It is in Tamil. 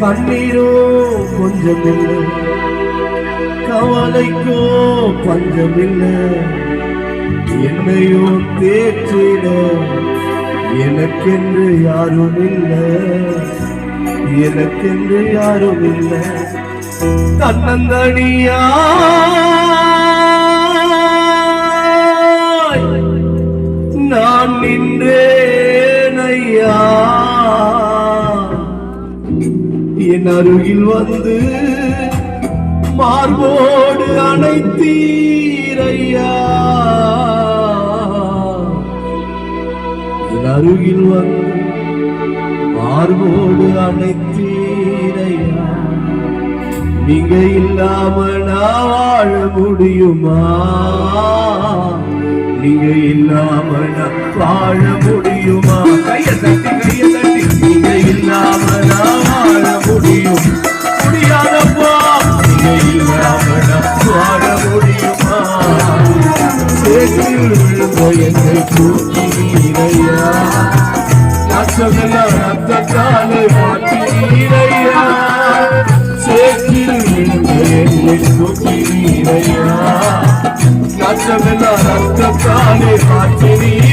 கண்ணீரோ கொஞ்சமில்லை, கவலைக்கோ பஞ்சமில்லை. என்னையோ தேற்றிட எனக்கென்று யாரும் இல்லை, எனக்கென்று யாரும் இல்லை. தன்னந்தனியா நான் நின்றேன் ஐயா, என் அருகில் வந்து மார்போடு அணைத்தீரையா, என் அருகில் வந்து மார்போடு அணைத்தீரையா. நீங்க இல்லாம நான் வாழ முடியுமா? நீங்க இல்லாம நான் வாழ முடியுமா? கைய தட்டி கைய தட்டி. நீங்க இல்லாம நான் வாழ முடியும் முடியாதப்பா. நீங்க இல்லாம நான் வாழ முடியுமா? சேற்றில் விழுந்த என்னை தூக்கினீரையா, நாச்சமெல்லாம் ரத்தத்தாலே மாற்றினீரையா. சேற்றில் விழுந்த என்னை தூக்கினீரையா, நாச்சமெல்லாம் ரத்தத்தாலே மாற்றினீரையா.